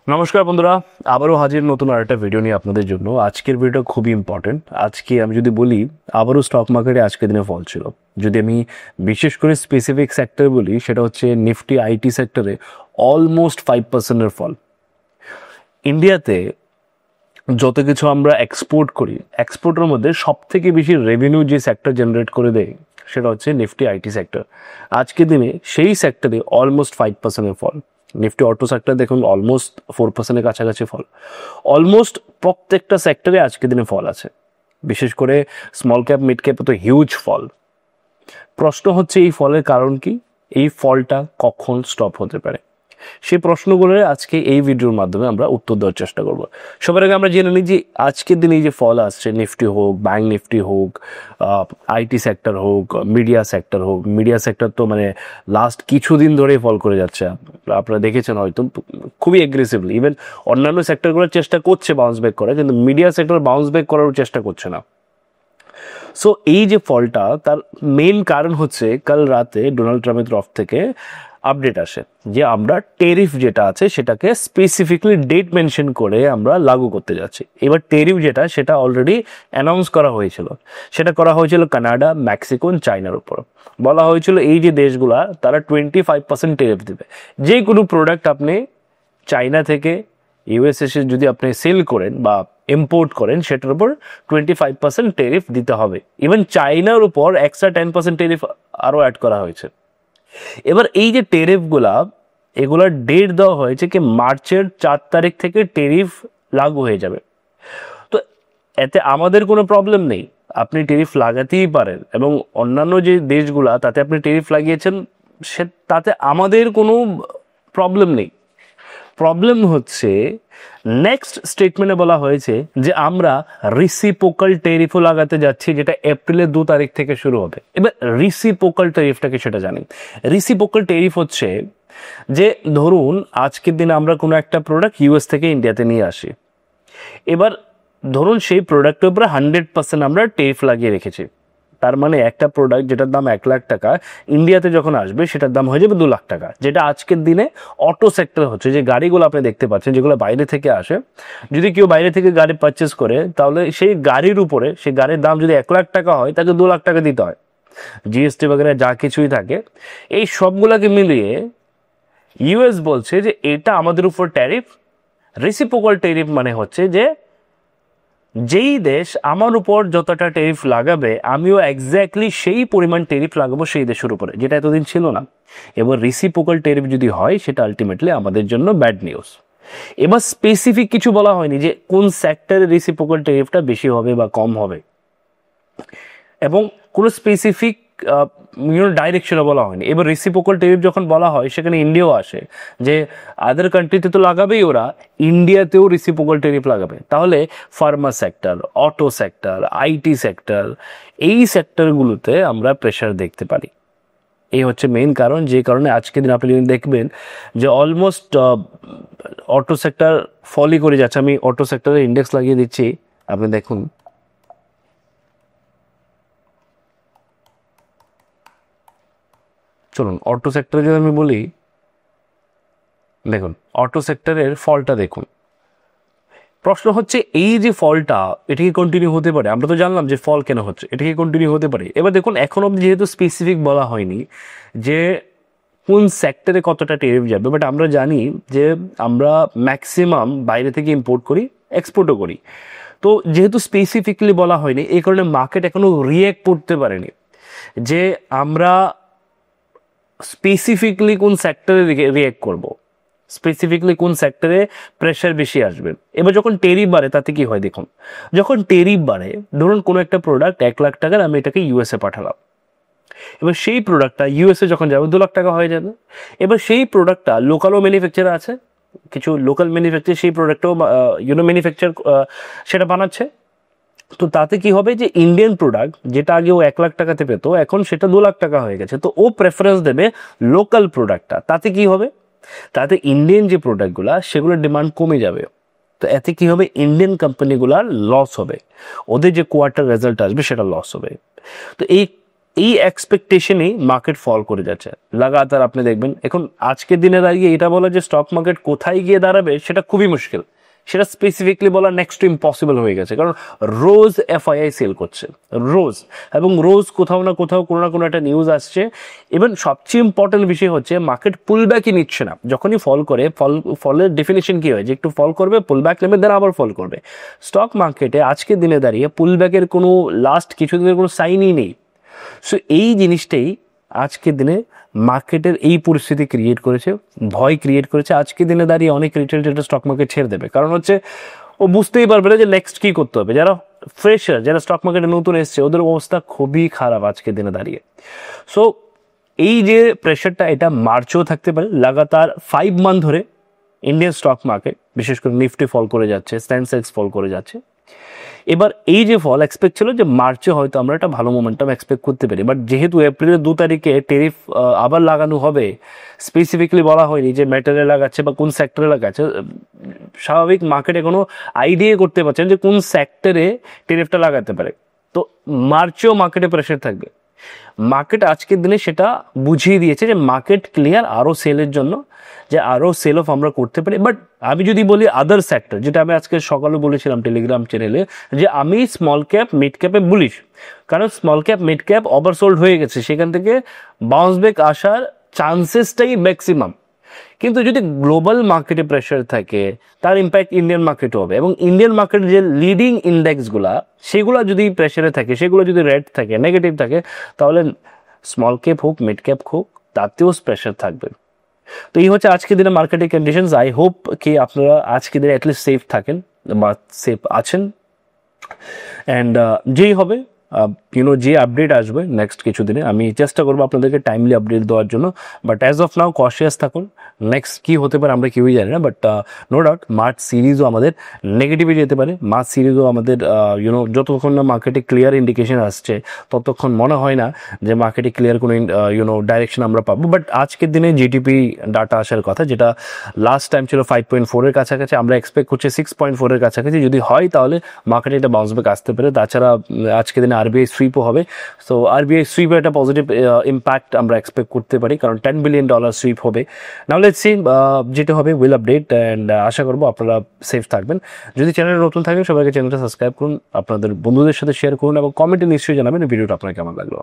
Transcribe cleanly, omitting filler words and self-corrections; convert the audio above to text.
নমস্কার বন্ধুরা, আবারও হাজির নতুন আরেকটা ভিডিও নিয়ে আপনাদের জন্য। আজকের ভিডিওটা খুবই ইম্পর্টেন্ট। আজকে আমি যদি বলি, আবারও স্টক মার্কেটে আজকের দিনে ফল ছিল। যদি আমি বিশেষ করে স্পেসিফিক সেক্টর বলি, সেটা হচ্ছে নিফটি আইটি সেক্টরে অলমোস্ট 5%-এর ফল। ইন্ডিয়াতে যত কিছু আমরা এক্সপোর্ট করি, এক্সপোর্টের মধ্যে সব থেকে বেশি রেভিনিউ যে সেক্টর জেনারেট করে দেয় সেটা হচ্ছে নিফটি আইটি সেক্টর। আজকের দিনে সেই সেক্টরে অলমোস্ট 5%-এর ফল। নিফটি অটো সেক্টর দেখুন অলমোস্ট 4%-এর কাছাকাছি ফল। অলমোস্ট প্রত্যেকটা সেক্টরে আজকের দিনে ফল আছে। বিশেষ করে স্মল ক্যাপ মিড ক্যাপে তো হিউজ ফল। প্রশ্ন হচ্ছে এই ফলের কারণ কি, এই ফলটা কখন স্টপ হতে পারে, সেই প্রশ্নগুলোর আজকে এই ভিডিওর মাধ্যমে আমরা উত্তর দেওয়ার চেষ্টা করব। সবার আগে আমরা জেনে নিই যে আজকের দিনে এই যে ফল আসছে, নিফটি হোক, ব্যাংক নিফটি হোক, আইটি সেক্টর হোক, মিডিয়া সেক্টর হোক। মিডিয়া সেক্টর তো মানে লাস্ট কিছুদিন ধরেই ফল করে যাচ্ছে, আপনারা দেখেছেন হয়তো, খুবই এগ্রেসিভলি। ইভেন অন্যান্য সেক্টরগুলোর চেষ্টা করছে বাউন্স ব্যাক করা, কিন্তু মিডিয়া সেক্টর বাউন্স ব্যাক করারও চেষ্টা করছে না। সো এই যে ফলটা, তার মেইন কারণ হচ্ছে কাল রাতে ডোনাল্ড ট্রাম্পের তরফ থেকে আপডেট আসে যে আমরা টেরিফ যেটা আছে সেটাকে স্পেসিফিকলি ডেট মেনশন করে আমরা লাগু করতে যাচ্ছি। এবার টেরিফ যেটা, সেটা অলরেডি অ্যানাউন্স করা হয়েছিল। সেটা করা হয়েছিল কানাডা, মেক্সিকো, চায়নার উপর। বলা হয়েছিল এই যে দেশগুলা, তারা 25% টেরিফ দেবে। যে কোনো প্রোডাক্ট আপনি চায়না থেকে ইউএসএ যদি আপনি সেল করেন বা ইম্পোর্ট করেন, সেটার উপর 25% টেরিফ দিতে হবে। ইভেন চায়নার উপর এক্সট্রা 10% টেরিফ আরও অ্যাড করা হয়েছে। এবার এই যে টেরিফগুলা, এগুলার ডেট দেওয়া হয়েছে কি মার্চের 4 তারিখ থেকে টেরিফ লাগু হয়ে যাবে। তো এতে আমাদের কোনো প্রবলেম নেই, আপনি টেরিফ লাগাতেই পারেন। এবং অন্যান্য যে দেশগুলা তাতে আপনি টেরিফ লাগিয়েছেন, তাতে আমাদের কোনো প্রবলেম নেই। প্রবলেম হচ্ছে নেক্সট স্টেটমেন্টে বলা হয়েছে যে আমরা রিসিপোকাল টেরিফও লাগাতে যাচ্ছি, যেটা এপ্রিলের 2 তারিখ থেকে শুরু হবে। এবার রিসিপোকাল টেরিফটাকে সেটা জানি। রিসিপোকাল টেরিফ হচ্ছে যে ধরুন আজকের দিনে আমরা কোনো একটা প্রোডাক্ট ইউএস থেকে ইন্ডিয়াতে নিয়ে আসি। এবার ধরুন সেই প্রোডাক্টের উপরে 100% আমরা টেরিফ লাগিয়ে রেখেছি। তার মানে একটা প্রোডাক্ট যেটার দাম 1 লাখ টাকা, ইন্ডিয়াতে যখন আসবে সেটার দাম হয়ে যাবে 2 লাখ টাকা। যেটা আজকের দিনে অটো সেক্টর হচ্ছে, যে গাড়িগুলো আপনি দেখতে পাচ্ছেন যেগুলো বাইরে থেকে আসে, যদি কেউ বাইরে থেকে গাড়ি পারচেস করে, তাহলে সেই গাড়ির উপরে, সেই গাড়ির দাম যদি 1 লাখ টাকা হয়, তাকে 2 লাখ টাকা দিতে হয়। জিএসটি বগেরা যা কিছুই থাকে, এই সবগুলোকে মিলিয়ে ইউএস বলছে যে এটা আমাদের উপর ট্যারিফ। রেসিপ্রোকাল ট্যারিফ মানে হচ্ছে যে যেই দেশ আমার উপর যতটা ট্যারিফ লাগাবে, আমিও এক্স্যাক্টলি সেই পরিমাণ ট্যারিফ লাগাবো সেই দেশের উপরে, যেটা এতদিন ছিল না। এবার রেসিপ্রোকাল ট্যারিফ যদি হয়, সেটা আলটিমেটলি আমাদের জন্য ব্যাড নিউজ। এবার স্পেসিফিক কিছু বলা হয়নি যে কোন সেক্টরে রেসিপ্রোকাল ট্যারিফটা বেশি হবে বা কম হবে, এবং কোনো স্পেসিফিক ডাইরেকশনে বলা হয়নি। এবার রেসিপ্রোকাল ট্যারিফ যখন বলা হয়, সেখানে ইন্ডিয়াও আসে, যে আদার কান্ট্রিতে তো লাগাবেই ওরা, ইন্ডিয়াতেও রেসিপ্রোকাল ট্যারিফ লাগাবে। তাহলে Pharma sector, auto sector, IT sector, এই সেক্টরগুলোতে আমরা প্রেশার দেখতে পারি। এই হচ্ছে মেইন কারণ, যে কারণে আজকের দিন আপনি যদি দেখবেন যে অলমোস্ট অটো সেক্টর ফলই করে যাচ্ছে। আমি অটো সেক্টরের ইন্ডেক্স লাগিয়ে দিচ্ছি, আপনি দেখুন। চলুন অটো সেক্টরে যদি আমি বলি, দেখুন অটো সেক্টরের ফলটা দেখুন। প্রশ্ন হচ্ছে এই যে ফলটা, এটা কি কন্টিনিউ হতে পারে? আমরা তো জানলাম যে ফল কেন হচ্ছে, এটা কি কন্টিনিউ হতে পারে? এবার দেখুন, এখন অব্দি যেহেতু স্পেসিফিক বলা হয়নি যে কোন সেক্টরে কতটা টেরিফ যাবে, বাট আমরা জানি যে আমরা ম্যাক্সিমাম বাইরে থেকে ইম্পোর্ট করি, এক্সপোর্টও করি। তো যেহেতু স্পেসিফিকলি বলা হয়নি, এই কারণে মার্কেট এখনো রিয়্যাক্ট করতে পারেনি যে আমরা স্পেসিফিকলি কোন সেক্টরে রিয়্যাক্ট করব, স্পেসিফিকলি কোন সেক্টরে প্রেশার বেশি আসবে। এবার যখন টেরিফ বাড়ে, তাতে কি হয় দেখুন। যখন টেরিফ বাড়ে, ধরুন কোনো একটা প্রোডাক্ট 1 লাখ টাকার, আমি এটাকে ইউএসএ পাঠালাম। এবার সেই প্রোডাক্টটা ইউএসএ যখন যাবে, 2 লাখ টাকা হয়ে যাবে। এবার সেই প্রোডাক্টটা লোকালও ম্যানুফ্যাকচার আছে, কিছু লোকাল ম্যানুফ্যাকচার সেই প্রোডাক্টও ম্যানুফ্যাকচার সেটা বানাচ্ছে। তো তাতে কি হবে যে ইন্ডিয়ান প্রোডাক্ট যেটা আগে ও 1 লাখ টাকাতে পেতো, এখন সেটা 2 লাখ টাকা হয়ে গেছে। তো ও প্রেফারেন্স দেবে লোকাল প্রোডাক্টটা। তাতে কি হবে, তাতে ইন্ডিয়ান যে প্রোডাক্টগুলো, সেগুলোর ডিমান্ড কমে যাবে। তো এতে কি হবে, ইন্ডিয়ান কোম্পানিগুলার লস হবে, ওদের যে কোয়ার্টার রেজাল্ট আসবে সেটা লস হবে। তো এই এই এক্সপেকটেশনেই মার্কেট ফল করে যাচ্ছে লাগাতার। আপনি দেখবেন এখন আজকের দিনে দাঁড়িয়ে এটা বলা যে স্টক মার্কেট কোথায় গিয়ে দাঁড়াবে সেটা খুবই মুশকিল, সেটা স্পেসিফিকলি বলা নেক্সট টু ইম্পসিবল হয়ে গেছে, কারণ রোজ এফআইআই সেল করছে, রোজ, এবং রোজ কোথাও না কোথাও কোনো না কোনো একটা নিউজ আসছে। ইভেন সবচেয়ে ইম্পর্টেন্ট বিষয় হচ্ছে মার্কেট পুল ব্যাকই নিচ্ছে না। যখনই ফল করে, ফলের ডেফিনেশন কী হয় যে একটু ফল করবে, পুল ব্যাক নেবে, দেন আবার ফল করবে। স্টক মার্কেটে আজকের দিনে দাঁড়িয়ে পুল ব্যাকের কোনো লাস্ট কিছুদিনের কোনো সাইনই নেই। সো এই জিনিসটাই আজকের দিনে মার্কেটের এই পরিস্থিতি ক্রিয়েট করেছে, ভয় ক্রিয়েট করেছে। আজকের দিনে দাঁড়িয়ে অনেক রিটেল ট্রেডার স্টক মার্কেট ছেড়ে দেবে, কারণ হচ্ছে ও বুঝতেই পারবে না যে নেক্সট কী করতে হবে। যারা ফ্রেশার, যারা স্টক মার্কেটে নতুন এসছে, ওদের অবস্থা খুবই খারাপ আজকের দিনে দাঁড়িয়ে। সো এই যে প্রেশারটা, এটা মার্চেও থাকতে পারে। লাগাতার 5 মান্থ ধরে ইন্ডিয়ান স্টক মার্কেট, বিশেষ করে নিফটি ফল করে যাচ্ছে, সেন্সেক্স ফল করে যাচ্ছে। এবার এই যে ফল এক্সপেক্ট ছিল যে মার্চে হয়তো আমরা একটা ভালো মোমেন্টাম এক্সপেক্ট করতে পারি, বাট যেহেতু এপ্রিলের 2 তারিখে টেরিফ আবার লাগানো হবে, স্পেসিফিকলি বলা হয়নি যে মেটালে লাগাচ্ছে বা কোন সেক্টরে লাগাচ্ছে। স্বাভাবিক মার্কেটে কোনো আইডিয়া করতে পারছেন যে কোন সেক্টরে টেরিফটা লাগাতে পারে। তো মার্চেও মার্কেটে প্রেশার থাকবে। মার্কেট আজকের দিনে সেটা বুঝিয়ে দিয়েছে যে মার্কেট ক্লিয়ার আরও সেলের জন্য, যে আরও সেল অফ আমরা করতে পারি। বাট আমি যদি বলি আদার সেক্টর, যেটা আমি আজকে সকালে বলেছিলাম টেলিগ্রাম চ্যানেলে, যে আমি স্মল ক্যাপ মিড ক্যাপে বুলিশ, কারণ small cap mid cap oversold হয়ে গেছে, সেখান থেকে বাউন্স ব্যাক আসার চান্সেসটাই ম্যাক্সিমাম। কিন্তু যদি গ্লোবাল মার্কেটে প্রেশার থাকে, তার ইম্প্যাক্ট ইন্ডিয়ান মার্কেটও হবে, এবং ইন্ডিয়ান মার্কেটের যে লিডিং ইন্ডেক্সগুলা, সেগুলো যদি প্রেশারে থাকে, সেগুলো যদি রেড থাকে, নেগেটিভ থাকে, তাহলে স্মল ক্যাপ হোক মিড ক্যাপ হোক, তাতেও প্রেশার থাকবে। তো এই হচ্ছে আজকের দিনে মার্কেটের কন্ডিশনস। আই হোপ কি আপনারা আজকের দিনে অ্যাটলিস্ট সেফ থাকেন বা সেফ আছেন। অ্যান্ড যেই হবে যে আপডেট আসবে নেক্সট কিছু দিনে, আমি চেষ্টা করবো আপনাদেরকে টাইমলি আপডেট দেওয়ার জন্য। But as of now cautious থাকুন, নেক্সট কী হতে পারে আমরা কেউই জানি না। বাট নো ডাউট মার্চ সিরিজও আমাদের নেগেটিভে যেতে পারে। মার্চ সিরিজও আমাদের যতক্ষণ না মার্কেটে ক্লিয়ার ইন্ডিকেশন আসছে, ততক্ষণ মনে হয় না যে মার্কেটে ক্লিয়ার কোনো ডাইরেকশন আমরা পাবো। বাট আজকের দিনে জিডিপি ডাটা আসার কথা, যেটা লাস্ট টাইম ছিল 5.4-এর কাছাকাছি, আমরা এক্সপেক্ট করছি 6.4-এর কাছাকাছি। যদি হয় তাহলে মার্কেটে এটা বাউন্স ব্যাক আসতে পারে। তাছাড়া আজকের দিনে আরবিআই সুইপও হবে। সো আরবিআই সুইপের একটা পজিটিভ ইম্প্যাক্ট আমরা এক্সপেক্ট করতে পারি, কারণ $10 বিলিয়ন সুইপ হবে। নাও লেটস সি যেটা হবে, উইল আপডেট। অ্যান্ড আশা করবো আপনারা সেফ থাকবেন। যদি চ্যানেলে নতুন থাকেন, সবাইকে চ্যানেলটা সাবস্ক্রাইব করুন, আপনাদের বন্ধুদের সাথে শেয়ার করুন, এবং কমেন্টে নিশ্চয়ই জানাবেন ভিডিওটা আপনার কেমন লাগলো।